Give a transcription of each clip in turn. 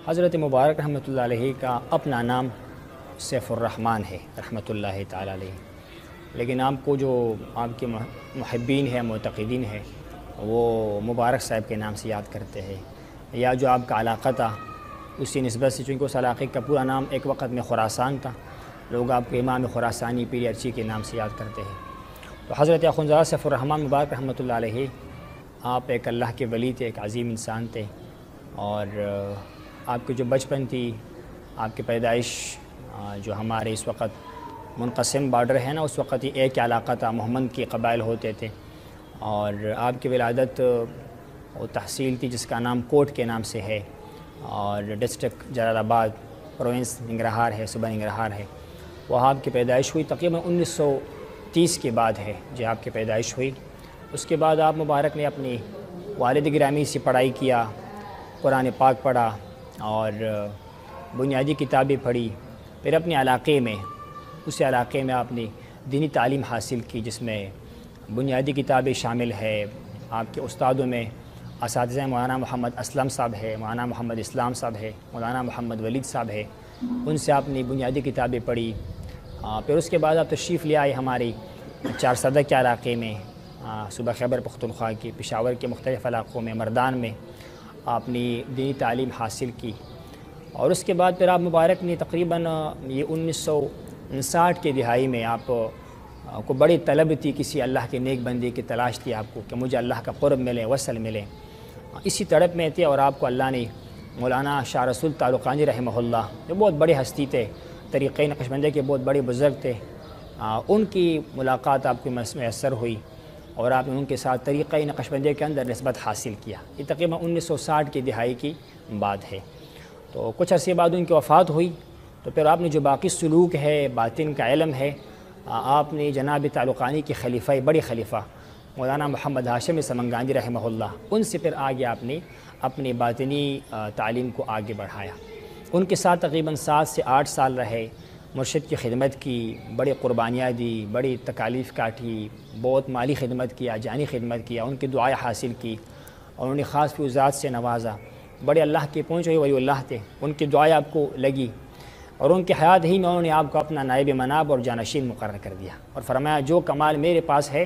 حضرت مبارک رحمۃ اللہ علیہ کا اپنا نام سیف الرحمن ہے رحمۃ اللہ تعالی علیہ، لیکن آپ کو جو آپ کے محبین ہیں، معتقدین ہیں، وہ مبارک صاحب کے نام سے یاد کرتے ہیں، یا جو آپ کا علاقہ تھا اسی نسبت سے، چونکہ اس علاقے کا پورا نام ایک وقت میں خراسان تھا، لوگ آپ کو امام خراسانی پیر ارچی کے نام سے یاد کرتے ہیں۔ تو حضرت اخوندزادہ سیف الرحمن مبارک رحمۃ اللہ علیہ آپ ایک اللہ کے ولی تھے، ایک عظیم انسان تھے، اور آپ کی جو بچپن تھی، آپ کی پیدائش جو ہمارے اس وقت منقسم بارڈر ہے نا، اس وقت یہ ایک علاقہ تھا، محمد کے قبائل ہوتے تھے، اور آپ کی ولادت وہ تحصیل تھی جس کا نام کوٹ کے نام سے ہے، اور ڈسٹرکٹ جلال آباد، پروونس ننگرہار ہے، صوبہ ننگرہار ہے، وہاں آپ کی پیدائش ہوئی۔ تقریباً 1930 کے بعد ہے جو آپ کی پیدائش ہوئی۔ اس کے بعد آپ مبارک نے اپنی والد گرامی سے پڑھائی کیا، قرآن پاک پڑھا اور بنیادی کتابیں پڑھی، پھر اپنے علاقے میں، اس علاقے میں آپ نے دینی تعلیم حاصل کی، جس میں بنیادی کتابیں شامل ہے۔ آپ کے استادوں میں اساتذہ مولانا محمد اسلم صاحب ہے، مولانا محمد اسلام صاحب ہے، مولانا محمد ولید صاحب ہے، ان سے آپ نے بنیادی کتابیں پڑھی۔ پھر اس کے بعد آپ تشریف لے آئے ہماری چارسدہ کے علاقے میں، صوبہ خیبر پختونخوا کی، پشاور کے مختلف علاقوں میں، مردان میں آپ نے دینی تعلیم حاصل کی، اور اس کے بعد پھر آپ مبارک نے تقریباً یہ 1959 کے دہائی میں آپ کو بڑی طلب تھی، کسی اللہ کے نیک بندے کی تلاش تھی آپ کو کہ مجھے اللہ کا قرب ملے، وصل ملے، اسی تڑپ میں تھے، اور آپ کو اللہ نے مولانا شاہ رسول تعلقانی رحمہ اللہ، جو بہت بڑے ہستی تھے، طریقۂ نقشبندی کے بہت بڑے بزرگ تھے، ان کی ملاقات آپ کو میسر ہوئی، اور آپ نے ان کے ساتھ طریقۂ نقشبندی کے اندر نسبت حاصل کیا۔ یہ تقریباً 1960 کی دہائی کی بات ہے۔ تو کچھ عرصے بعد ان کی وفات ہوئی، تو پھر آپ نے جو باقی سلوک ہے، باطن کا علم ہے، آپ نے جناب تعلقانی کے خلیفہ، بڑے خلیفہ مولانا محمد ہاشم سمنگانی رحمہ اللہ، ان سے پھر آگے آپ نے اپنی باطنی تعلیم کو آگے بڑھایا۔ ان کے ساتھ تقریباً 7 سے 8 سال رہے، مرشد کی خدمت کی، بڑی قربانیاں دی، بڑی تکالیف کاٹی، بہت مالی خدمت کیا، جانی خدمت کیا، ان کی دعائیں حاصل کی، اور انہیں خاص فیوزات سے نوازا۔ بڑے اللہ کے پہنچے ہوئے ولی اللہ تھے، ان کی دعائیں آپ کو لگی، اور ان کے حیات ہی میں انہوں نے آپ کو اپنا نائب مناب اور جانشین مقرر کر دیا، اور فرمایا جو کمال میرے پاس ہے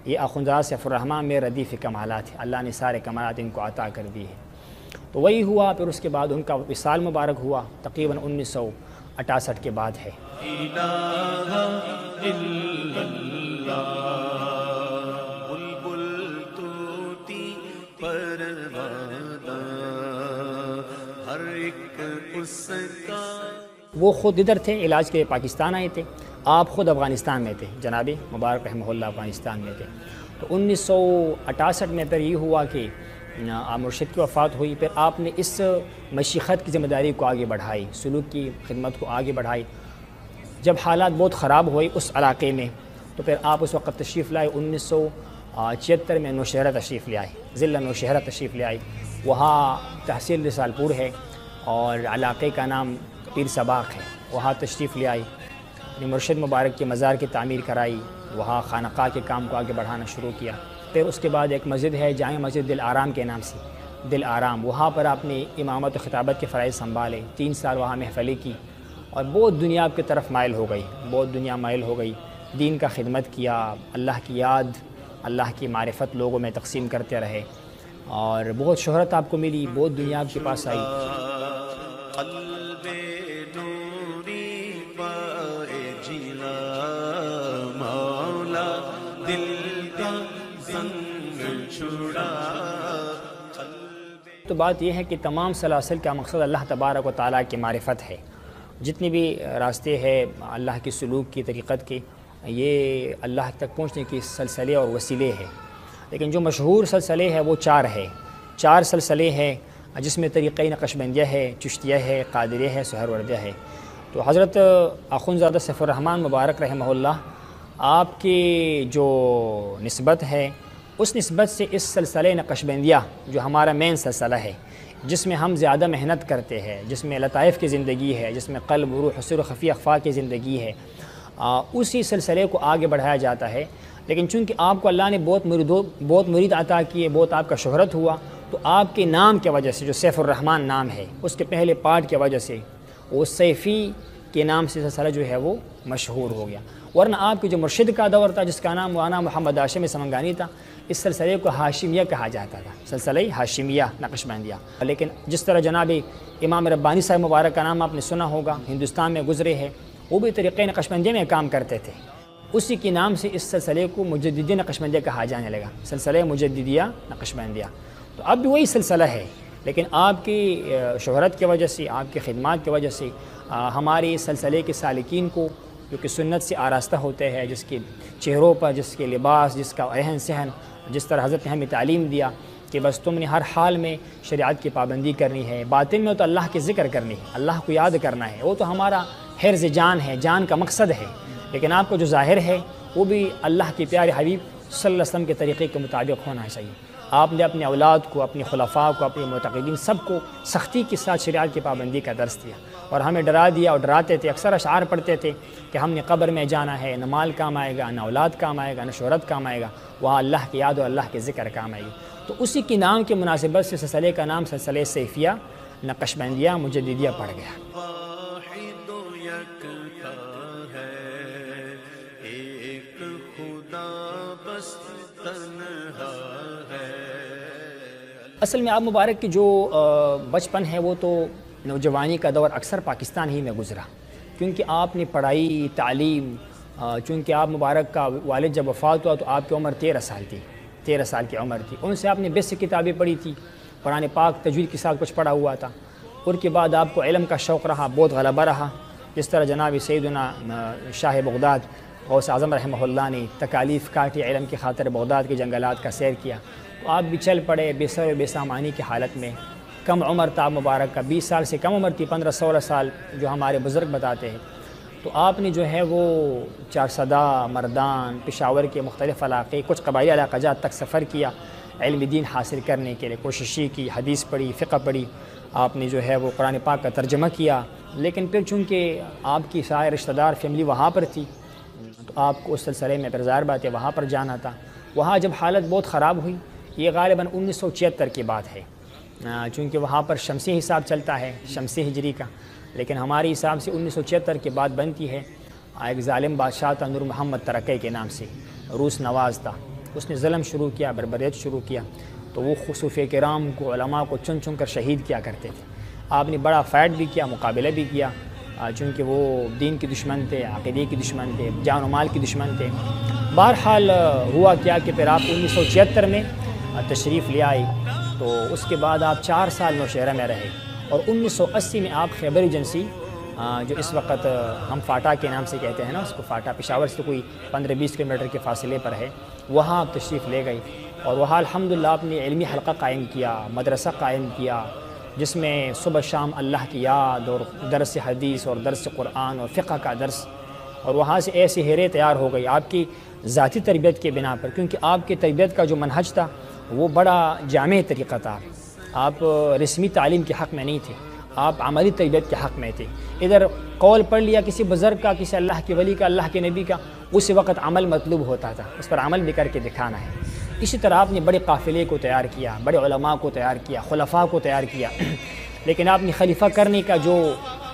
یہ اخوندزادہ سیف الرحمن میں ردیف کمالات ہے، اللہ نے سارے کمالات ان کو عطا کر دیے ہیں۔ تو وہی ہوا، پھر اس کے بعد ان کا وصال مبارک ہوا، تقریباً 1968 کے بعد ہے۔ وہ خود ادھر تھے، علاج کے پاکستان آئے تھے، آپ خود افغانستان میں تھے، جناب مبارک رحمہ اللہ افغانستان میں تھے۔ تو 1968 میں پھر یہ ہوا کہ مرشد کی وفات ہوئی، پھر آپ نے اس مشیخت کی ذمہ داری کو آگے بڑھائی، سلوک کی خدمت کو آگے بڑھائی۔ جب حالات بہت خراب ہوئے اس علاقے میں، تو پھر آپ اس وقت تشریف لائے، 1976 میں نوشہرہ تشریف لے آئے، ضلع نوشہرہ تشریف لے آئے، وہاں تحصیل رسال پور ہے، اور علاقے کا نام پیر سباق ہے، وہاں تشریف لے آئی، مرشد مبارک کی مزار کی تعمیر کرائی، وہاں خانقاہ کے کام کو آگے بڑھانا شروع کیا۔ پھر اس کے بعد ایک مسجد ہے جامع مسجد دل آرام کے نام سے، دل آرام، وہاں پر آپ نے امامت و خطابت کے فرائض سنبھالے، 3 سال وہاں محفلی کی، اور بہت دنیا کی طرف مائل ہو گئی، بہت دنیا مائل ہو گئی، دین کا خدمت کیا، اللہ کی یاد، اللہ کی معرفت لوگوں میں تقسیم کرتے رہے، اور بہت شہرت آپ کو ملی، بہت دنیا آپ کے پاس آئی۔ تو بات یہ ہے کہ تمام سلاسل کا مقصد اللہ تبارک و تعالیٰ کی معرفت ہے، جتنی بھی راستے ہیں اللہ کی سلوک کی، طریقت کی، یہ اللہ تک پہنچنے کی سلسلے اور وسیلے ہیں، لیکن جو مشہور سلسلے ہیں وہ 4 ہے، 4 سلسلے ہیں، جس میں طریقۂ نقشبندیہ ہے، چشتیہ ہے، قادریہ ہے، سہروردیہ ہے۔ تو حضرت اخوندزادہ سیف الرحمن مبارک رحمہ اللہ، آپ کی جو نسبت ہے، اس نسبت سے اس سلسلہ نقشبندیہ جو ہمارا مین سلسلہ ہے، جس میں ہم زیادہ محنت کرتے ہیں، جس میں لطائف کی زندگی ہے، جس میں قلب، روح، سر و خفی اخفا کی زندگی ہے، اسی سلسلے کو آگے بڑھایا جاتا ہے۔ لیکن چونکہ آپ کو اللہ نے بہت مرید عطا کیے، بہت آپ کا شہرت ہوا، تو آپ کے نام کی وجہ سے جو سیف الرحمن نام ہے اس کے پہلے پارٹ کی وجہ سے وہ سیفی کے نام سے سلسلہ جو ہے وہ مشہور ہو گیا، ورنہ آپ کے جو مرشد کا دور تھا جس کا نام مولانا محمد ہاشم سمنگانی تھا، اس سلسلے کو ہاشمیہ کہا جاتا تھا، سلسلہ ہاشمیہ نقشبندیہ۔ لیکن جس طرح جناب امام ربانی صاحب مبارک کا نام آپ نے سنا ہوگا، ہندوستان میں گزرے ہیں، وہ بھی طریقۂ نقشبندیہ میں کام کرتے تھے، اسی کے نام سے اس سلسلے کو مجددی نقشبندیہ کہا جانے لگا، سلسلہ مجددیہ نقشبندیہ۔ تو اب بھی وہی سلسلہ ہے، لیکن آپ کی شہرت کی وجہ سے، آپ کی خدمات کی وجہ سے ہمارے سلسلے کے سالکین کو جو کہ سنت سے آراستہ ہوتے ہیں، جس کے چہروں پر، جس کے لباس، جس کا رہن سہن، جس طرح حضرت نے ہمیں تعلیم دیا کہ بس تم نے ہر حال میں شریعت کی پابندی کرنی ہے، باطن میں تو اللہ کے ذکر کرنی ہے، اللہ کو یاد کرنا ہے، وہ تو ہمارا حرز جان ہے، جان کا مقصد ہے، لیکن آپ کو جو ظاہر ہے وہ بھی اللہ کے پیارے حبیب صلی اللہ علیہ وسلم کے طریقے کے مطابق ہونا چاہیے۔ آپ نے اپنے اولاد کو، اپنے خلفاء کو، اپنے معتقدین سب کو سختی کے ساتھ شریعت کی پابندی کا درس دیا، اور ہمیں ڈرا دیا اور ڈراتے تھے، اکثر اشعار پڑھتے تھے کہ ہم نے قبر میں جانا ہے، نہ مال کام آئے گا، نہ اولاد کام آئے گا، نہ شہرت کام آئے گا، وہاں اللہ کی یاد اور اللہ کے ذکر کام آئے گی۔ تو اسی کی نام کی مناسبت سے سلسلے کا نام سلسلہ سیفیہ نقشبندیہ مجددیہ پڑ گیا۔ اصل میں آپ مبارک کی جو بچپن ہے وہ تو نوجوانی کا دور اکثر پاکستان ہی میں گزرا، کیونکہ آپ نے پڑھائی، تعلیم، چونکہ آپ مبارک کا والد جب وفات ہوا تو آپ کی عمر 13 سال تھی، 13 سال کی عمر تھی، ان سے آپ نے 20 کتابیں پڑھی تھی، قرآن پاک تجوید کے ساتھ کچھ پڑھا ہوا تھا، اور کے بعد آپ کو علم کا شوق رہا، بہت غلبہ رہا، جس طرح جناب سیدنا شاہ بغداد غوث اعظم رحمہ اللہ نے تکالیف کاٹی، علم کی خاطر بغداد کے جنگلات کا سیر کیا، تو آپ بھی چل پڑے بے سر و بے سامانی کی حالت میں۔ کم عمر تھا مبارک کا، 20 سال سے کم عمر تھی، 15-16 سال جو ہمارے بزرگ بتاتے ہیں۔ تو آپ نے جو ہے وہ چارسدہ، مردان، پشاور کے مختلف علاقے، کچھ قبائلی علاقہ جات تک سفر کیا، علم دین حاصل کرنے کے لیے کوشش کی، حدیث پڑھی، فقہ پڑھی، آپ نے جو ہے وہ قرآن پاک کا ترجمہ کیا، لیکن پھر چونکہ آپ کی سارے رشتہ دار فیملی وہاں پر تھی تو آپ کو اس سلسلے میں پھر ظاہر بات ہے وہاں پر جانا تھا۔ وہاں جب حالت بہت خراب ہوئی، یہ غالباً 1976 کی بات ہے، چونکہ وہاں پر شمسی حساب چلتا ہے، شمسی ہجری کا، لیکن ہمارے حساب سے 1976 کے بعد بنتی ہے۔ ایک ظالم بادشاہ تھا نور محمد ترکی کے نام سے، روس نواز تھا، اس نے ظلم شروع کیا، بربریت شروع کیا، تو وہ صوفیہ کرام کو، علماء کو چن چن کر شہید کیا کرتے تھے۔ آپ نے بڑا فائٹ بھی کیا، مقابلہ بھی کیا، چونکہ وہ دین کے دشمن تھے، عقیدے کے دشمن تھے، جان و مال کے دشمن تھے۔ بہرحال ہوا کیا کہ پھر آپ 1976 میں تشریف لے آئے، تو اس کے بعد آپ 4 سال نوشہرہ میں رہے، اور 1980 میں آپ خیبر ایجنسی، جو اس وقت ہم فاٹا کے نام سے کہتے ہیں نا اس کو، فاٹا پشاور سے کوئی 15-20 کلومیٹر کے فاصلے پر ہے، وہاں آپ تشریف لے گئے، اور وہاں الحمدللہ آپ نے علمی حلقہ قائم کیا، مدرسہ قائم کیا، جس میں صبح شام اللہ کی یاد اور درس حدیث اور درس قرآن اور فقہ کا درس، اور وہاں سے ایسی ہیرے تیار ہو گئی آپ کی ذاتی تربیت کے بنا پر، کیونکہ آپ کی تربیت کا جو منہج تھا وہ بڑا جامع طریقہ تھا، آپ رسمی تعلیم کے حق میں نہیں تھے، آپ عملی تربیت کے حق میں تھے۔ ادھر قول پڑھ لیا کسی بزرگ کا، کسی اللہ کے ولی کا، اللہ کے نبی کا، اس وقت عمل مطلوب ہوتا تھا، اس پر عمل بھی کر کے دکھانا ہے۔ اسی طرح آپ نے بڑے قافلے کو تیار کیا، بڑے علماء کو تیار کیا، خلفاء کو تیار کیا، لیکن آپ نے خلیفہ کرنے کا جو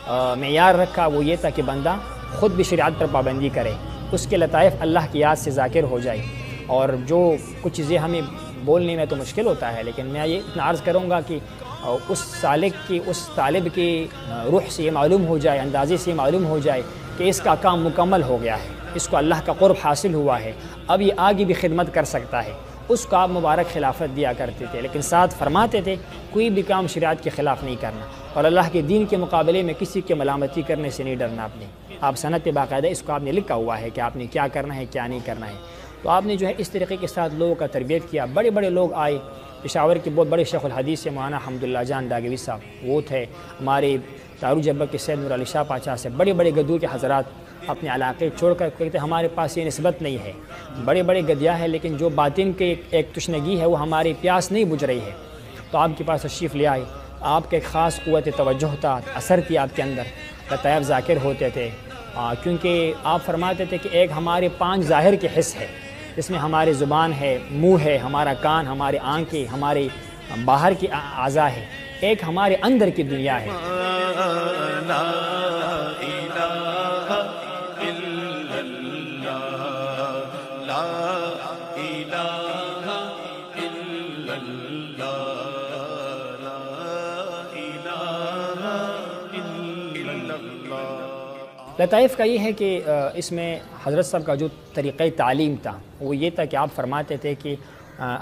معیار رکھا وہ یہ تھا کہ بندہ خود بھی شریعت پر پابندی کرے، اس کے لطائف اللہ کی یاد سے ذاکر ہو جائے، اور جو کچھ چیزیں ہمیں بولنے میں تو مشکل ہوتا ہے، لیکن میں یہ اتنا عرض کروں گا کہ اس سالک کی، اس طالب کی روح سے یہ معلوم ہو جائے، اندازے سے یہ معلوم ہو جائے کہ اس کا کام مکمل ہو گیا ہے، اس کو اللہ کا قرب حاصل ہوا ہے، اب یہ آگے بھی خدمت کر سکتا ہے، اس کو آپ مبارک خلافت دیا کرتے تھے، لیکن ساتھ فرماتے تھے کوئی بھی کام شریعت کے خلاف نہیں کرنا، اور اللہ کے دین کے مقابلے میں کسی کے ملامتی کرنے سے نہیں ڈرنا۔ آپ سند باقاعدہ اس کو آپ نے لکھا ہوا ہے کہ آپ نے کیا کرنا ہے، کیا نہیں کرنا ہے۔ تو آپ نے جو ہے اس طریقے کے ساتھ لوگوں کا تربیت کیا، بڑے بڑے لوگ آئے، پشاور کے بہت بڑے شیخ الحدیث سے مولانا حمداللہ جان داغوی صاحب وہ تھے، ہمارے دارو جبہ کے سید نور علی شاہ پاچا سے، بڑے بڑے گدو کے حضرات اپنے علاقے چھوڑ کر کہتے ہمارے پاس یہ نسبت نہیں ہے، بڑے بڑے گدیا ہے، لیکن جو باطن کے ایک تشنگی ہے وہ ہماری پیاس نہیں بجھ رہی ہے، تو آپ کے پاس تشریف لے آئے۔ آپ کا ایک خاص قوت توجہ تھا، اثر تھی آپ کے اندر، لطائف ذاکر ہوتے تھے، کیونکہ آپ فرماتے تھے کہ ایک ہمارے 5 ظاہر کے حص ہے، جس میں ہماری زبان ہے، منہ ہے، ہمارا کان، ہمارے آنکھیں، ہمارے باہر کی اعضاء ہے، ایک ہمارے اندر کی دنیا ہے۔ لطائف کا یہ ہے کہ اس میں حضرت صاحب کا جو طریقہ تعلیم تھا وہ یہ تھا کہ آپ فرماتے تھے کہ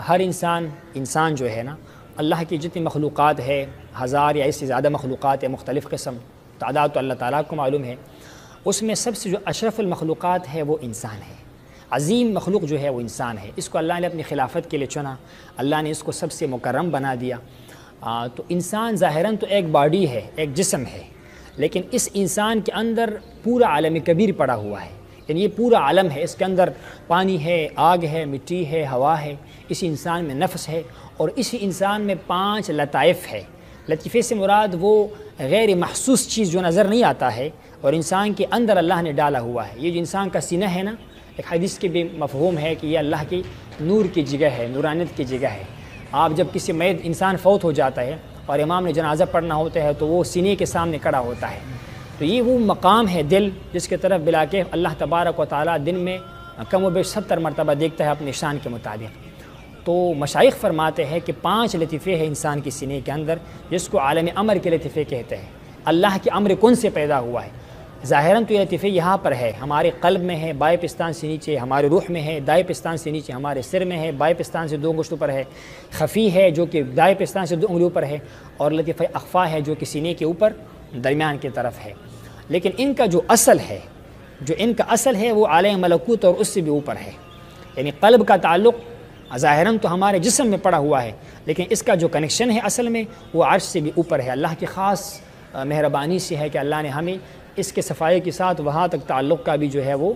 ہر انسان جو ہے نا، اللہ کی جتنی مخلوقات ہے، 1000 یا اس سے زیادہ مخلوقات ہے، مختلف قسم، تعداد تو اللہ تعالیٰ کو معلوم ہے، اس میں سب سے جو اشرف المخلوقات ہے وہ انسان ہے، عظیم مخلوق جو ہے وہ انسان ہے۔ اس کو اللہ نے اپنی خلافت کے لیے چنا، اللہ نے اس کو سب سے مکرم بنا دیا۔ تو انسان ظاہراً تو ایک باڈی ہے، ایک جسم ہے، لیکن اس انسان کے اندر پورا عالم کبیر پڑا ہوا ہے، یعنی یہ پورا عالم ہے، اس کے اندر پانی ہے، آگ ہے، مٹی ہے، ہوا ہے، اس انسان میں نفس ہے، اور اسی انسان میں 5 لطائف ہے۔ لطیفے سے مراد وہ غیر محسوس چیز جو نظر نہیں آتا ہے اور انسان کے اندر اللہ نے ڈالا ہوا ہے۔ یہ جو انسان کا سینہ ہے نا، ایک حدیث کے بھی مفہوم ہے کہ یہ اللہ کی نور کی جگہ ہے، نورانیت کی جگہ ہے۔ آپ جب کسی میت انسان فوت ہو جاتا ہے اور امام نے جنازہ پڑھنا ہوتا ہے تو وہ سینے کے سامنے کھڑا ہوتا ہے، تو یہ وہ مقام ہے دل، جس کے طرف بلا کے اللہ تبارک و تعالیٰ دن میں کم و بیش 70 مرتبہ دیکھتا ہے اپنے شان کے مطابق۔ تو مشائخ فرماتے ہیں کہ 5 لطیفے ہیں انسان کی سینے کے اندر، جس کو عالم امر کے لطیفے کہتے ہیں۔ اللہ کے امر کن سے پیدا ہوا ہے۔ ظاہراً تو یہ لطیفے یہاں پر ہے، ہمارے قلب میں ہے، بائیں پستان سے نیچے، ہمارے روح میں ہے، دائیں پستان سے نیچے، ہمارے سر میں ہے، بائیں پستان سے 2 انگشتوں پر ہے، خفی ہے جو کہ دائیں پستان سے 2 انگلیوں پر ہے، اور لطیفہ اخفا ہے جو کہ سینے کے اوپر درمیان کی طرف ہے۔ لیکن ان کا جو اصل ہے وہ عالم ملکوت اور اس سے بھی اوپر ہے، یعنی قلب کا تعلق ظاہراً تو ہمارے جسم میں پڑا ہوا ہے، لیکن اس کا جو کنیکشن ہے اصل میں وہ عرش سے بھی اوپر ہے۔ اللہ کی خاص مہربانی سے ہے کہ اللہ نے ہمیں اس کے صفائی کے ساتھ وہاں تک تعلق کا بھی جو ہے وہ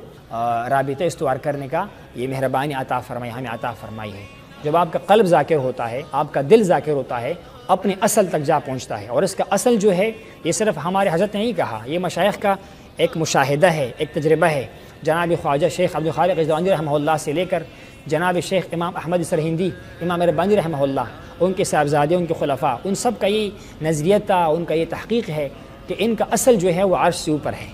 رابطہ استوار کرنے کا یہ مہربانی ہمیں عطا فرمائی ہے۔ جب آپ کا قلب ذاکر ہوتا ہے، آپ کا دل ذاکر ہوتا ہے، اپنے اصل تک جا پہنچتا ہے، اور اس کا اصل جو ہے یہ صرف ہمارے حضرت نے نہیں کہا، یہ مشائخ کا ایک مشاہدہ ہے، ایک تجربہ ہے۔ جناب خواجہ شیخ عبدالخالق غزنوی رحمہ اللہ سے لے کر جناب شیخ امام احمد سرہندی، امام ربانی رحمہ اللہ، ان کے صاحبزادے، ان کے خلفاء، ان سب کا یہ نظریہ تھا، ان کا یہ تحقیق ہے کہ ان کا اصل جو ہے وہ عرش سے اوپر ہے۔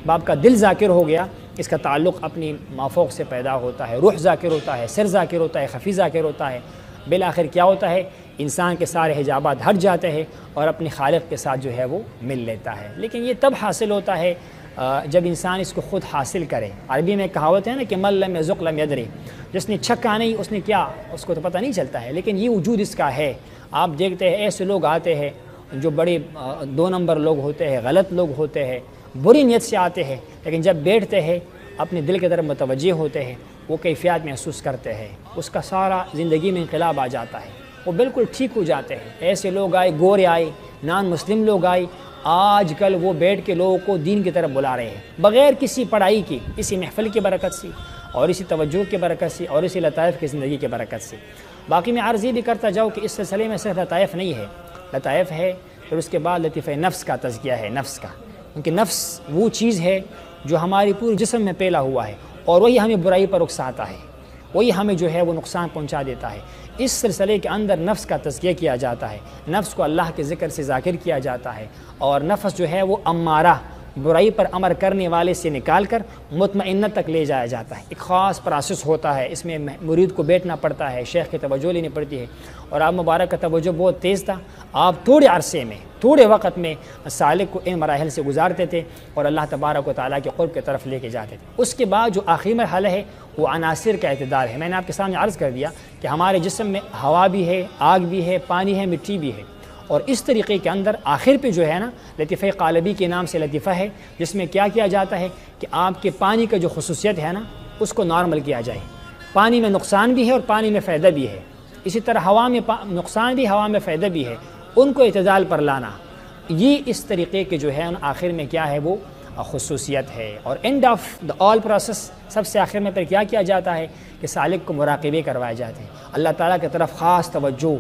باپ کا دل ذاکر ہو گیا، اس کا تعلق اپنی مافوق سے پیدا ہوتا ہے، روح ذاکر ہوتا ہے، سر ذاکر ہوتا ہے، خفی ذاکر ہوتا ہے، بالآخر کیا ہوتا ہے؟ انسان کے سارے حجابات ہٹ جاتے ہیں اور اپنے خالق کے ساتھ جو ہے وہ مل لیتا ہے۔ لیکن یہ تب حاصل ہوتا ہے جب انسان اس کو خود حاصل کرے۔ عربی میں کہاوت ہے نا کہ من لم یذق لم یدری، جس نے چھکا نہیں اس نے کیا، اس کو تو پتہ نہیں چلتا ہے، لیکن یہ وجود اس کا ہے۔ آپ دیکھتے ہیں ایسے لوگ آتے ہیں جو بڑے 2 نمبر لوگ ہوتے ہیں، غلط لوگ ہوتے ہیں، بری نیت سے آتے ہیں، لیکن جب بیٹھتے ہیں اپنے دل کی طرف متوجہ ہوتے ہیں، وہ کیفیات محسوس کرتے ہیں، اس کا سارا زندگی میں انقلاب آ جاتا ہے، وہ بالکل ٹھیک ہو جاتے ہیں۔ ایسے لوگ آئے، گورے آئے، نان مسلم لوگ آئے، آج کل وہ بیٹھ کے لوگوں کو دین کی طرف بلا رہے ہیں بغیر کسی پڑھائی کی، اسی محفل کی برکت سے اور اسی توجہ کی برکت سے اور اسی لطائف کی زندگی کی برکت سے۔ باقی میں عرض یہ بھی کرتا جاؤ کہ اس سلسلے میں صرف لطائف نہیں ہے، لطائف ہے، پھر اس کے بعد لطیفہ نفس کا تزکیہ ہے، نفس کا، کیونکہ نفس وہ چیز ہے جو ہماری پورے جسم میں پھیلا ہوا ہے اور وہی ہمیں برائی پر اکساتا ہے، وہی ہمیں جو ہے وہ نقصان پہنچا دیتا ہے۔ اس سلسلے کے اندر نفس کا تزکیہ کیا جاتا ہے، نفس کو اللہ کے ذکر سے ذاکر کیا جاتا ہے، اور نفس جو ہے وہ امارہ، برائی پر امر کرنے والے سے نکال کر مطمئنت تک لے جایا جاتا ہے۔ ایک خاص پروسیس ہوتا ہے، اس میں مرید کو بیٹھنا پڑتا ہے، شیخ کی توجہ لینی پڑتی ہے، اور آپ مبارک کا توجہ بہت تیز تھا، آپ تھوڑے عرصے میں، تھوڑے وقت میں سالک کو ان مراحل سے گزارتے تھے اور اللہ تبارک و تعالیٰ کے قرب کی طرف لے کے جاتے تھے۔ اس کے بعد جو آخری مرحلہ ہے وہ عناصر کا اعتدال ہے۔ میں نے آپ کے سامنے عرض کر دیا کہ ہمارے جسم میں ہوا بھی ہے، آگ بھی ہے، پانی ہے، مٹی بھی ہے، اور اس طریقے کے اندر آخر پہ جو ہے نا لطیفہ قالبی کے نام سے لطیفہ ہے، جس میں کیا کیا جاتا ہے کہ آپ کے پانی کا جو خصوصیت ہے نا اس کو نارمل کیا جائے۔ پانی میں نقصان بھی ہے اور پانی میں فائدہ بھی ہے، اسی طرح ہوا میں نقصان بھی، ہوا میں فائدہ بھی ہے، ان کو اعتدال پر لانا، یہ اس طریقے کے جو ہے آخر میں کیا ہے وہ خصوصیت ہے۔ اور end of the all process, سب سے آخر میں پھر کیا کیا جاتا ہے کہ سالک کو مراقبے کروائے جاتے ہیں، اللہ تعالیٰ کی طرف خاص توجہ،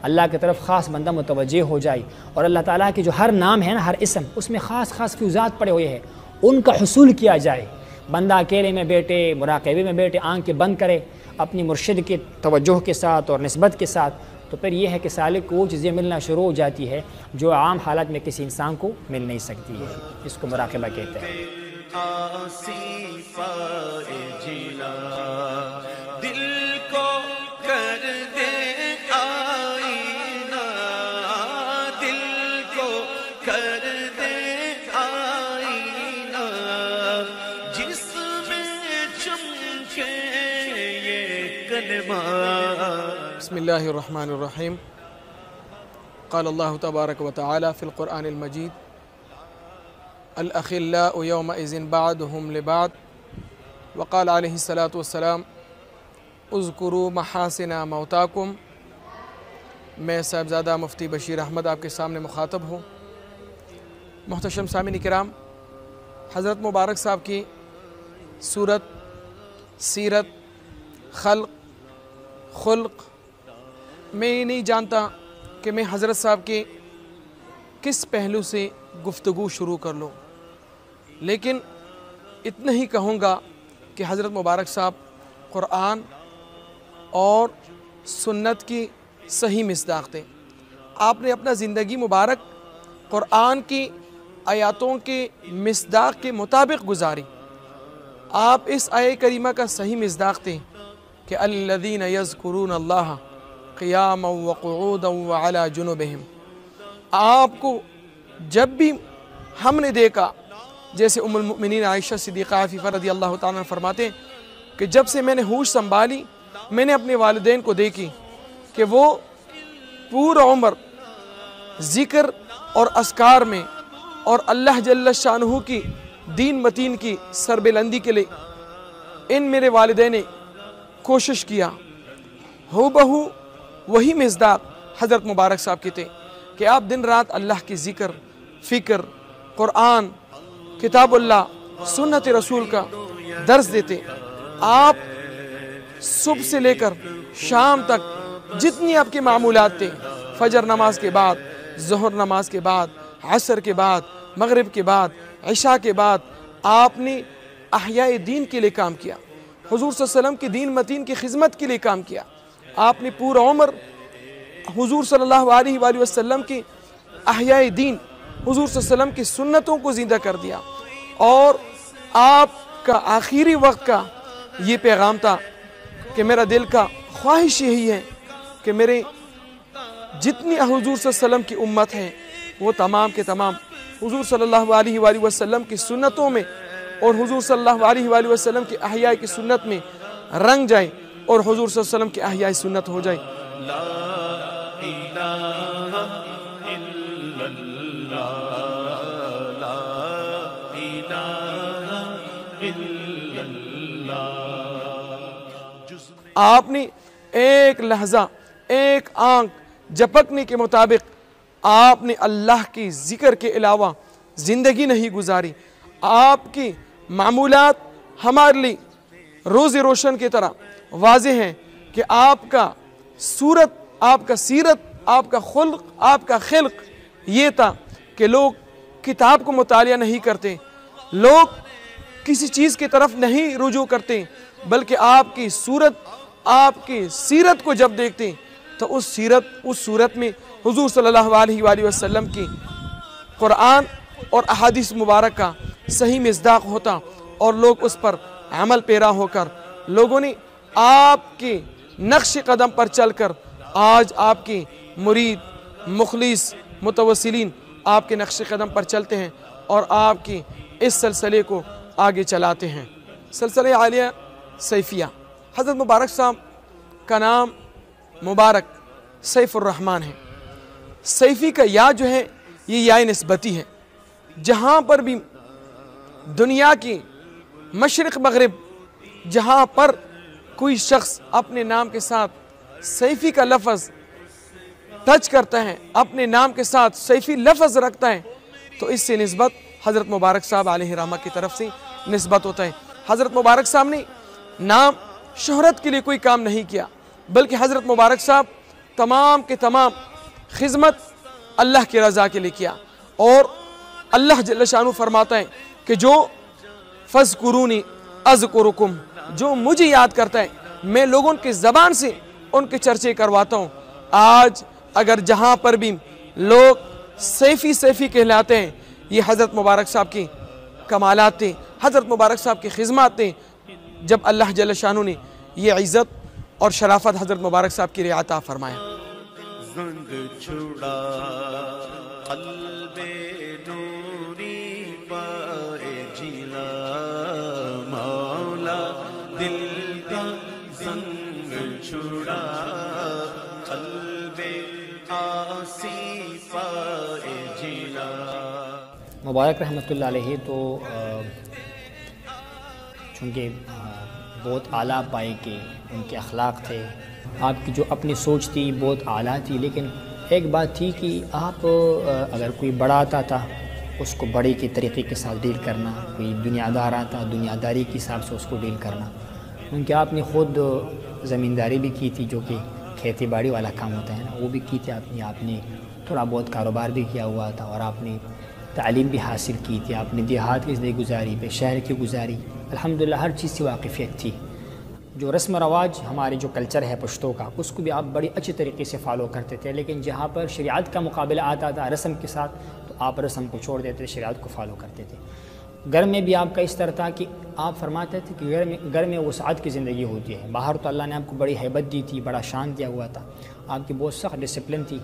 اللہ کی طرف خاص بندہ متوجہ ہو جائے، اور اللہ تعالیٰ کے جو ہر نام ہے نا، ہر اسم، اس میں خاص خاص فیوزات پڑے ہوئے ہیں، ان کا حصول کیا جائے۔ بندہ اکیلے میں بیٹھے، مراقبے میں بیٹھے، آنکھیں بند کرے، اپنی مرشد کی توجہ کے ساتھ اور نسبت کے ساتھ تو پھر یہ ہے کہ سالک کو وہ چیزیں ملنا شروع ہو جاتی ہے جو عام حالات میں کسی انسان کو مل نہیں سکتی ہے. اس کو مراقبہ کہتے ہیں. دل کو کر دے آئینہ، دل کو کر دے آئینہ، جس میں چمکے یہ کلمہ. بسم اللہ الرحمن الرحیم. قال اللہ تبارک و تعالی فی القرآن المجید: الأخلاء يومئذ بعضهم لبعض. وقال علیہ الصلاۃ والسلام: اذکروا محاسن موتاکم. میں صاحبزادہ مفتی بشیر احمد آپ کے سامنے مخاطب ہوں. محتشم سامعین کرام، حضرت مبارک صاحب کی صورت، سیرت، خلق، خلق، میں یہ نہیں جانتا کہ میں حضرت صاحب کے کس پہلو سے گفتگو شروع کر لوں، لیکن اتنا ہی کہوں گا کہ حضرت مبارک صاحب قرآن اور سنت کی صحیح مصداق تھے. آپ نے اپنا زندگی مبارک قرآن کی آیاتوں کے مصداق کے مطابق گزاری. آپ اس آیہ کریمہ کا صحیح مصداق تھے کہ الذین یذکرون اللہ قیاما وقعودا وعلی جنوبہم. آپ کو جب بھی ہم نے دیکھا، جیسے ام المؤمنین عائشہ صدیقہ عفیفہ رضی اللہ تعالیٰ عنہ فرماتے ہیں کہ جب سے میں نے ہوش سنبھالی، میں نے اپنے والدین کو دیکھی کہ وہ پورا عمر ذکر اور اذکار میں اور اللہ جل شانہ کی دین متین کی سربلندی کے لیے ان میرے والدین نے کوشش کیا. ہو بہو وہی مصداق حضرت مبارک صاحب کے تھے کہ آپ دن رات اللہ کی ذکر، فکر، قرآن، کتاب اللہ، سنت رسول کا درس دیتے. آپ صبح سے لے کر شام تک جتنی آپ کے معمولات تھے، فجر نماز کے بعد، ظہر نماز کے بعد، عصر کے بعد، مغرب کے بعد، عشاء کے بعد، آپ نے احیاء دین کے لیے کام کیا. حضور صلی اللہ علیہ وسلم کی دین متین کی خدمت کے لیے کام کیا. آپ نے پورا عمر حضور صلی اللہ علیہ وآلہ وسلم کی احیاء دین، حضور صلی اللہ علیہ وسلم کی سنتوں کو زندہ کر دیا. اور آپ کا آخری وقت کا یہ پیغام تھا کہ میرا دل کا خواہش یہی ہے کہ میرے جتنی حضور صلی اللہ علیہ وسلم کی امت ہے وہ تمام کے تمام حضور صلی اللہ علیہ وآلہ وسلم کی سنتوں میں اور حضور صلی اللہ علیہ وآلہ وسلم کی احیاء کی سنت میں رنگ جائیں اور حضور صلی اللہ علیہ وسلم کی احیاء سنت ہو جائیں. لا الہ الا اللہ، لا الہ الا اللہ. آپ نے ایک لحظہ، ایک آنکھ جھپکنے کے مطابق آپ نے اللہ کی ذکر کے علاوہ زندگی نہیں گزاری. آپ کی معمولات ہمارے لیے روز روشن کی طرح واضح ہیں کہ آپ کا صورت، آپ کا سیرت، آپ کا خلق، آپ کا خلق یہ تھا کہ لوگ کتاب کو مطالعہ نہیں کرتے، لوگ کسی چیز کی طرف نہیں رجوع کرتے، بلکہ آپ کی صورت، آپ کی سیرت کو جب دیکھتے تو اس صورت میں حضور صلی اللہ علیہ وآلہ وسلم کی قرآن اور احادیث مبارک کا صحیح مصداق ہوتا اور لوگ اس پر عمل پیرا ہو کر لوگوں نے آپ کے نقش قدم پر چل کر آج آپ کی مرید، مخلص، متوسلین آپ کے نقش قدم پر چلتے ہیں اور آپ کی اس سلسلے کو آگے چلاتے ہیں. سلسلہ عالیہ سیفیہ. حضرت مبارک صاحب کا نام مبارک سیف الرحمن ہے. سیفی کا یا جو ہے یہ یا نسبتی ہے. جہاں پر بھی دنیا کی مشرق مغرب جہاں پر کوئی شخص اپنے نام کے ساتھ سیفی کا لفظ ٹچ کرتا ہے، اپنے نام کے ساتھ سیفی لفظ رکھتا ہے، تو اس سے نسبت حضرت مبارک صاحب علیہ رحمہ کی طرف سے نسبت ہوتا ہے. حضرت مبارک صاحب نے نام شہرت کے لیے کوئی کام نہیں کیا، بلکہ حضرت مبارک صاحب تمام کے تمام خدمت اللہ کی رضا کے لیے کیا. اور اللہ جل شانہ فرماتا ہے کہ جو فَاذْكُرُونِي أَذْكُرُكُمْ، جو مجھے یاد کرتا ہے میں لوگوں کی زبان سے ان کے چرچے کرواتا ہوں. آج اگر جہاں پر بھی لوگ سیفی کہلاتے ہیں، یہ حضرت مبارک صاحب کی کمالات تھیں، حضرت مبارک صاحب کی خدمات تھیں، جب اللہ جل شانہ نے یہ عزت اور شرافت حضرت مبارک صاحب کی رعایت عطا فرمایا۔ زنگ چھڑا قلب نوری پائے جینا، مولا دل کا زنگ چھڑا قلب آسی پائے جینا۔ مبارک رحمۃ اللہ علیہ تو چونکہ بہت اعلیٰ پائے کے ان کے اخلاق تھے، آپ کی جو اپنی سوچ تھی بہت اعلیٰ تھی، لیکن ایک بات تھی کہ آپ اگر کوئی بڑا آتا تھا اس کو بڑے کے طریقے کے ساتھ ڈیل کرنا، کوئی دنیا دار آتا دنیا داری کے حساب سے اس کو ڈیل کرنا، کیونکہ آپ نے خود زمینداری بھی کی تھی جو کہ کھیتی باڑی والا کام ہوتا ہے نا، وہ بھی کی تھی آپ نے تھوڑا بہت کاروبار بھی کیا ہوا تھا، اور آپ نے تعلیم بھی حاصل کی تھی، آپ نے دیہات کی زندگی گزاری، پہ شہر کی گزاری، الحمدللہ ہر چیز سے واقفیت تھی۔ جو رسم و رواج ہمارے جو کلچر ہے پشتوں کا، اس کو بھی آپ بڑی اچھی طریقے سے فالو کرتے تھے، لیکن جہاں پر شریعت کا مقابلہ آتا تھا رسم کے ساتھ تو آپ رسم کو چھوڑ دیتے تھے، شریعت کو فالو کرتے تھے۔ گھر میں بھی آپ کا اس طرح تھا کہ آپ فرماتے تھے کہ گھر میں وسعت کی زندگی ہوتی ہے، باہر تو اللہ نے آپ کو بڑی ہیبت دی تھی، بڑا شان دیا ہوا تھا، آپ کی بہت سخت ڈسپلن تھی،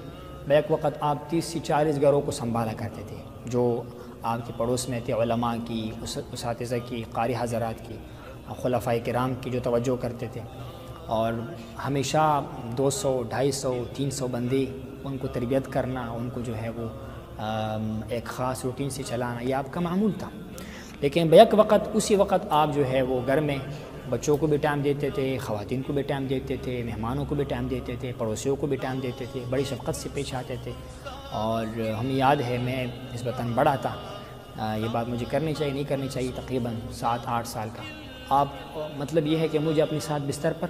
بیک وقت آپ 30 سے 40 گھروں کو سنبھالا کرتے تھے، جو آپ کے پڑوس میں تھے، علماء کی، اساتذہ کی، قاری حضرات کی، خلفائے کرام کی جو توجہ کرتے تھے، اور ہمیشہ 200 250 300 بندے ان کو تربیت کرنا، ان کو جو ہے وہ ایک خاص روٹین سے چلانا، یہ آپ کا معمول تھا۔ لیکن بیک وقت اسی وقت آپ جو ہے وہ گھر میں بچوں کو بھی ٹائم دیتے تھے، خواتین کو بھی ٹائم دیتے تھے، مہمانوں کو بھی ٹائم دیتے تھے، پڑوسیوں کو بھی ٹائم دیتے تھے، بڑی شفقت سے پیش آتے تھے۔ اور ہمیں یاد ہے میں نسبتاً بڑا تھا، یہ بات مجھے کرنی چاہیے نہیں کرنی چاہیے، تقریباً 7-8 سال کا، آپ مطلب یہ ہے کہ مجھے اپنے ساتھ بستر پر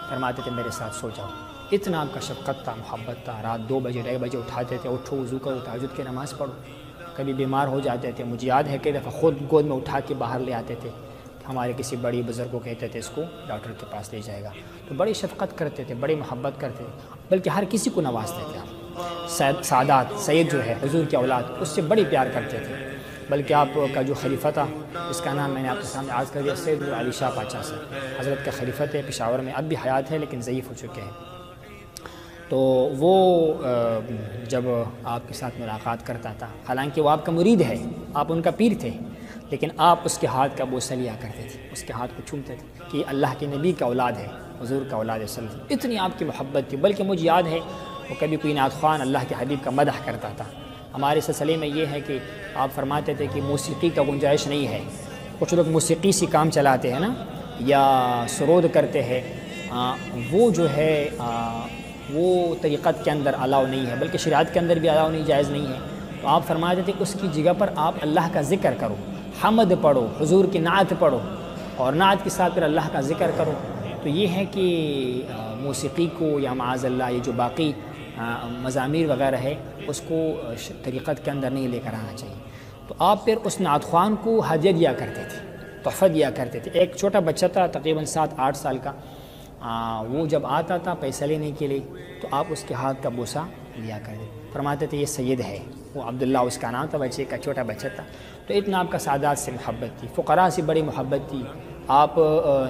فرماتے تھے میرے ساتھ سو جاؤ، اتنا آپ کا شفقت تھا، محبت تھا، رات 2 بجے 2:30 بجے اٹھاتے تھے، اٹھو وضو کرو تہجد کی نماز پڑھو، کبھی بیمار ہو جاتے تھے، مجھے یاد ہے کئی دفعہ خود گود میں اٹھا کے باہر لے آتے تھے، ہمارے کسی بڑی بزرگ کو کہتے تھے اس کو ڈاکٹر کے پاس لے جائے گا، تو بڑی شفقت کرتے تھے، بڑی محبت کرتے تھے، بلکہ ہر کسی کو نوازتے تھے آپ۔ سادات سید جو ہے حضور کی اولاد، اس سے بڑی پیار کرتے تھے، بلکہ آپ کا جو خلیفہ تھا اس کا نام میں نے آپ کے سامنے عرض کر دیا، سید علی شاہ پاچا سے، حضرت کا خلیفہ تھے، پشاور میں اب بھی حیات ہے لیکن ضعیف ہو چکے ہیں۔ تو وہ جب آپ کے ساتھ ملاقات کرتا تھا، حالانکہ وہ آپ کا مرید ہے، آپ ان کا پیر تھے، لیکن آپ اس کے ہاتھ کا بوسہ لیا کرتے تھے، اس کے ہاتھ کو چومتے تھے کہ اللہ کے نبی کا اولاد ہے، حضور کا اولاد ہے صلی اللہ علیہ وسلم، اتنی آپ کی محبت تھی۔ بلکہ مجھے یاد ہے وہ کبھی کوئی نعت خوان اللہ کے حبیب کا مدح کرتا تھا۔ ہمارے سلسلے میں یہ ہے کہ آپ فرماتے تھے کہ موسیقی کا گنجائش نہیں ہے، کچھ لوگ موسیقی سے کام چلاتے ہیں نا، یا سرود کرتے ہیں، وہ جو ہے وہ طریقت کے اندر الاؤ نہیں ہے، بلکہ شریعت کے اندر بھی الاؤ نہیں، جائز نہیں ہے۔ تو آپ فرماتے تھے کہ اس کی جگہ پر آپ اللہ کا ذکر کرو، حمد پڑھو، حضور کی نعت پڑھو، اور نعت کے ساتھ پھر اللہ کا ذکر کرو۔ تو یہ ہے کہ موسیقی کو یا معاذ اللہ یہ جو باقی مزامیر وغیرہ ہے اس کو طریقت کے اندر نہیں لے کر آنا چاہیے۔ تو آپ پھر اس نعت خوان کو ہدیہ دیا کرتے تھے، تحفہ دیا کرتے تھے۔ ایک چھوٹا بچہ تھا تقریباً 7-8 سال کا، وہ جب آتا تھا پیسہ لینے کے لیے تو آپ اس کے ہاتھ کا بوسہ لیا کرتے، فرماتے تھے یہ سید ہے، وہ عبداللہ اس کا نام تھا، بچے کا چھوٹا بچہ تھا۔ تو اتنا آپ کا سادات سے محبت تھی، فقراء سے بڑی محبت تھی۔ آپ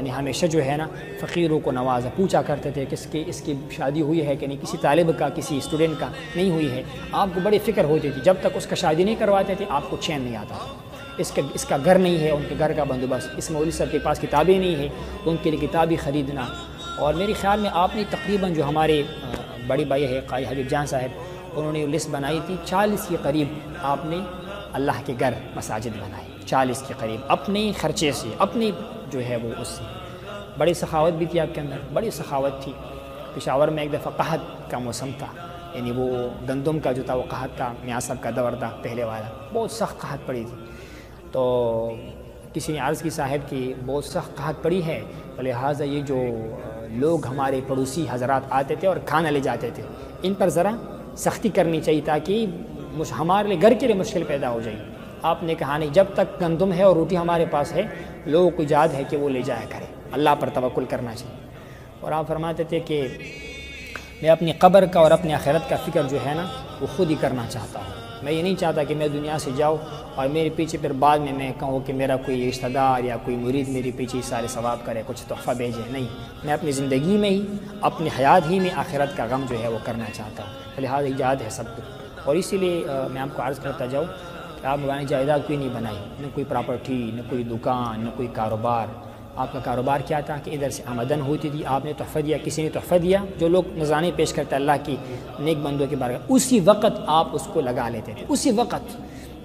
نے ہمیشہ جو ہے نا فقیروں کو نوازا، پوچھا کرتے تھے کہ اس کی شادی ہوئی ہے کہ نہیں، کسی طالب کا، کسی اسٹوڈنٹ کا نہیں ہوئی ہے، آپ کو بڑی فکر ہوتی تھی۔ جب تک اس کا شادی نہیں کرواتے تھے آپ کو چین نہیں آتا تھا۔ اس کا گھر نہیں ہے، ان کے گھر کا بندوبست، اس مولوی صاحب کے پاس کتابیں نہیں ہیں تو ان کے لیے کتابیں خریدنا۔ اور میرے خیال میں آپ نے تقریباً جو ہمارے بڑی بھائی ہے قاری حبیب جان صاحب، انہوں نے لسٹ بنائی تھی 40 کے قریب آپ نے اللہ کے گھر مساجد بنائے، 40 کے قریب اپنے خرچے سے، اپنی جو ہے وہ اس سے۔ بڑی سخاوت بھی تھی آپ کے اندر، بڑی سخاوت تھی۔ پشاور میں ایک دفعہ قحط کا موسم تھا، یعنی وہ گندم کا جو تھا وہ قحط کا، میاں صاحب کا دور تھا پہلے والا، بہت سخت قحط پڑی تھی۔ تو کسی نے عرض کی صاحب کی بہت سخت قحط پڑی ہے، لہٰذا یہ جو لوگ ہمارے پڑوسی حضرات آتے تھے اور کھانا لے جاتے تھے، ان پر ذرا سختی کرنی چاہیے تاکہ ہمارے لیے گھر کے لیے مشکل پیدا ہو جائے۔ آپ نے کہا نہیں، جب تک گندم ہے اور روٹی ہمارے پاس ہے لوگوں کو یاد ہے کہ وہ لے جایا کرے، اللہ پر توکل کرنا چاہیے۔ اور آپ فرماتے تھے کہ میں اپنی قبر کا اور اپنی آخرت کا فکر جو ہے نا وہ خود ہی کرنا چاہتا ہوں۔ میں یہ نہیں چاہتا کہ میں دنیا سے جاؤں اور میرے پیچھے پھر بعد میں کہوں کہ میرا کوئی رشتہ دار یا کوئی مرید میرے پیچھے سارے ثواب کرے، کچھ تحفہ بھیجے۔ نہیں، میں اپنی زندگی میں ہی، اپنی حیات ہی میں آخرت کا غم جو ہے وہ کرنا چاہتا ہوں، لہٰذا ایجاد ہے سب کچھ۔ اور اسی لیے میں آپ کو عرض کرتا جاؤں کہ آپ نے جائیداد کوئی نہیں بنائی، نہ کوئی پراپرٹی، نہ کوئی دکان، نہ کوئی کاروبار۔ آپ کا کاروبار کیا تھا کہ ادھر سے آمدن ہوتی تھی، آپ نے تحفہ دیا، کسی نے تحفہ دیا، جو لوگ نذرانے پیش کرتے اللہ کی نیک بندوں کے بارے میں، اسی وقت آپ اس کو لگا لیتے تھے، اسی وقت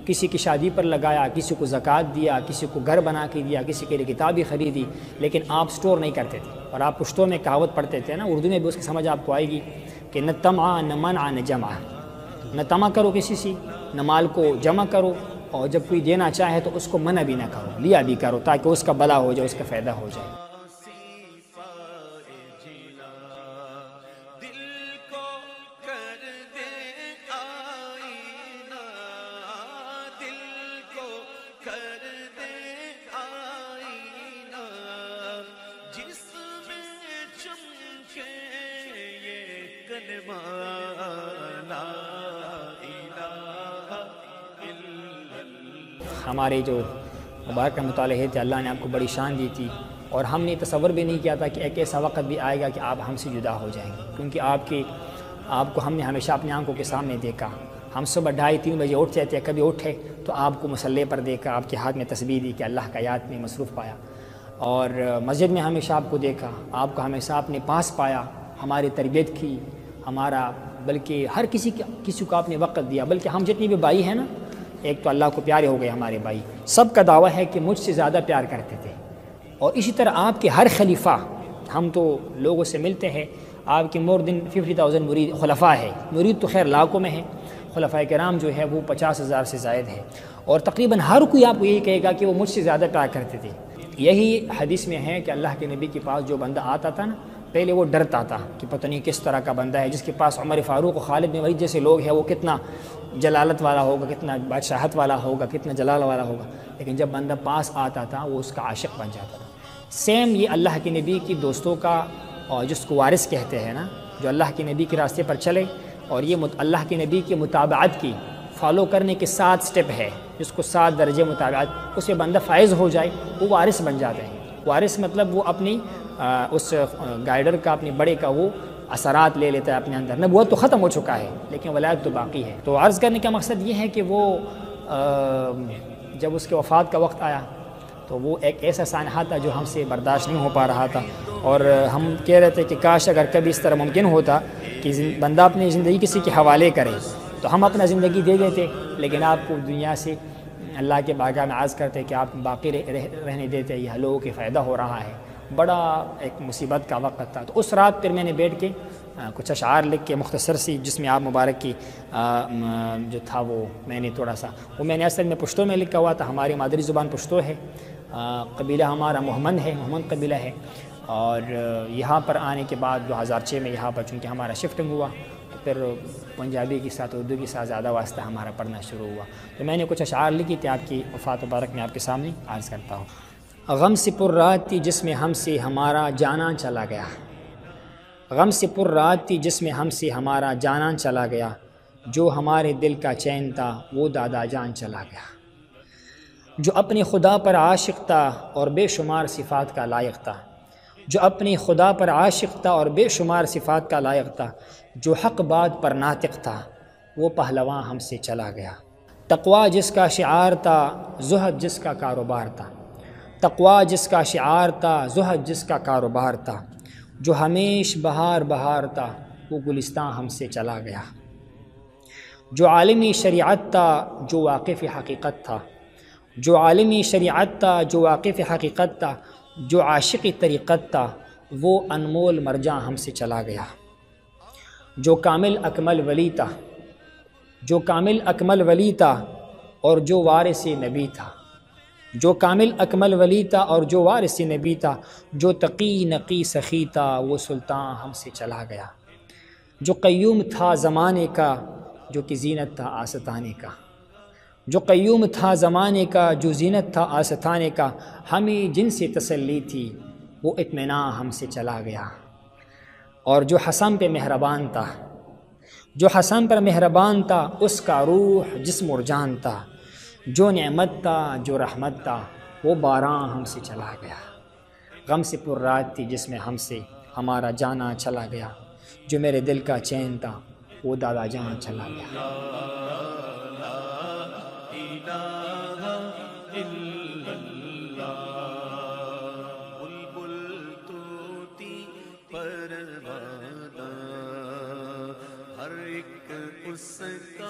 کسی کی شادی پر لگایا، کسی کو زکوٰۃ دیا، کسی کو گھر بنا کے دیا، کسی کے لیے کتابیں خریدی، لیکن آپ سٹور نہیں کرتے تھے۔ اور آپ پشتوں میں کہاوت پڑھتے تھے نا، اردو میں بھی اس کی سمجھ آپ کو آئے گی کہ نہ طمع نہ منع نہ جمع، نہ طمع کرو کسی سے، نہ مال کو جمع کرو، اور جب کوئی دینا چاہے تو اس کو منع بھی نہ کرو، لیا بھی کرو تاکہ اس کا بھلا ہو جائے، اس کا فائدہ ہو جائے۔ ہمارے جو مبارک مطالعے تھے، اللہ نے آپ کو بڑی شان دی تھی، اور ہم نے تصور بھی نہیں کیا تھا کہ ایک ایسا وقت بھی آئے گا کہ آپ ہم سے جدا ہو جائیں گے، کیونکہ آپ کو ہم نے ہمیشہ اپنی آنکھوں کے سامنے دیکھا۔ ہم صبح 2:30-3 بجے اٹھتے تھے، کبھی اٹھے تو آپ کو مصلی پر دیکھا، آپ کے ہاتھ میں تسبیح دی کہ اللہ کا یاد میں مصروف پایا، اور مسجد میں ہمیشہ آپ کو دیکھا، آپ کو ہمیشہ اپنے پاس پایا، ہماری تربیت کی، ہمارا بلکہ ہر کسی کو آپ نے وقت دیا، بلکہ ہم جتنے بھی بھائی ہیں نا، ایک تو اللہ کو پیارے ہو گئے ہمارے بھائی، سب کا دعویٰ ہے کہ مجھ سے زیادہ پیار کرتے تھے۔ اور اسی طرح آپ کے ہر خلیفہ، ہم تو لوگوں سے ملتے ہیں، آپ کے more than 50,000 مرید خلفاء ہے، مرید تو خیر لاکھوں میں ہے، خلفاء کرام جو ہے وہ 50,000 سے زائد ہے، اور تقریباً ہر کوئی آپ کو یہی کہے گا کہ وہ مجھ سے زیادہ پیار کرتے تھے۔ یہی حدیث میں ہے کہ اللہ کے نبی کے پاس جو بندہ آتا تھا نا، پہلے وہ ڈرتا تھا کہ پتہ نہیں کس طرح کا بندہ ہے، جس کے پاس عمر فاروق و خالد بن ولید جیسے لوگ ہیں، وہ کتنا جلالت والا ہوگا، کتنا بادشاہت والا ہوگا، کتنا جلال والا ہوگا، لیکن جب بندہ پاس آتا تھا وہ اس کا عاشق بن جاتا تھا۔ سیم یہ اللہ کے نبی کی دوستوں کا، اور جس کو وارث کہتے ہیں نا، جو اللہ کے نبی کے راستے پر چلے اور یہ اللہ کے نبی کی متابعت کی فالو کرنے کے 7 سٹیپ ہے، جس کو 7 درجے متابعت، اس میں بندہ فائز ہو جائے، وہ وارث بن جاتے ہیں۔ وارث مطلب وہ اپنی اس گائیڈر کا، اپنے بڑے کا وہ اثرات لے لیتا ہے اپنے اندر۔ نبوت تو ختم ہو چکا ہے لیکن ولایت تو باقی ہے۔ تو عرض کرنے کا مقصد یہ ہے کہ وہ جب اس کے وفات کا وقت آیا تو وہ ایک ایسا سانحہ تھا جو ہم سے برداشت نہیں ہو پا رہا تھا، اور ہم کہہ رہے تھے کہ کاش اگر کبھی اس طرح ممکن ہوتا کہ بندہ اپنی زندگی کسی کے حوالے کرے تو ہم اپنا زندگی دے دیتے، لیکن آپ کو دنیا سے اللہ کے بارگاہ میں عرض کرتے کہ آپ باقی رہنے دیتے، یہ لوگوں کے فائدہ ہو رہا ہے۔ بڑا ایک مصیبت کا وقت تھا۔ تو اس رات پھر میں نے بیٹھ کے کچھ اشعار لکھ کے مختصر سی، جس میں آپ مبارک کی جو تھا وہ میں نے تھوڑا سا، وہ میں نے اصل میں پشتو میں لکھا ہوا تھا، ہماری مادری زبان پشتو ہے، قبیلہ ہمارا محمد ہے، محمد قبیلہ ہے، اور یہاں پر آنے کے بعد 2006 میں یہاں پر چونکہ ہمارا شفٹنگ ہوا تو پھر پنجابی کے ساتھ اردو کے ساتھ زیادہ واسطہ ہمارا پڑھنا شروع ہوا، تو میں نے کچھ اشعار لکھی تھی آپ کی وفات مبارک میں آپ کے سامنے عرض کرتا ہوں۔ غم سے پر رات تھی جس میں ہم سے ہمارا جانا چلا گیا، غم سے پر رات تھی جس میں ہم سے ہمارا جانا چلا گیا، جو ہمارے دل کا چین تھا وہ دادا جان چلا گیا، جو اپنے خدا پر عاشق تھا اور بے شمار صفات کا لائق تھا، جو اپنے خدا پر عاشق تھا اور بے شمار صفات کا لائق تھا، جو حق بات پر ناطق تھا وہ پہلواں ہم سے چلا گیا، تقویٰ جس کا شعار تھا زہد جس کا کاروبار تھا، تقویٰ جس کا شعار تھا زہد جس کا کاروبار تھا، جو ہمیش بہار بہار تھا وہ گلستان ہم سے چلا گیا، جو عالمی شریعت تھا جو واقف حقیقت تھا، جو عالمی شریعت تھا جو واقف حقیقت تھا، جو عاشقی طریقت تھا وہ انمول مرجاں ہم سے چلا گیا، جو کامل اکمل ولی تھا، جو کامل اکمل ولی تھا اور جو وارث نبی تھا، جو کامل اکمل ولی تھا اور جو وارث نبی تھا، جو تقی نقی سخی تھا وہ سلطان ہم سے چلا گیا، جو قیوم تھا زمانے کا جو کہ زینت تھا آستانے کا، جو قیوم تھا زمانے کا جو زینت تھا آستانے کا، ہمیں جن سے تسلی تھی وہ اطمینان ہم سے چلا گیا، اور جو حسن پہ مہربان تھا، جو حسن پر مہربان تھا، اس کا روح جسم اور جان تھا، جو نعمت تھا، جو رحمت تھا، وہ بارہ ہم سے چلا گیا۔ غم سے پر رات تھی جس میں ہم سے ہمارا جانا چلا گیا، جو میرے دل کا چین تھا وہ دادا جان چلا گیا۔ ہر ایک اس کا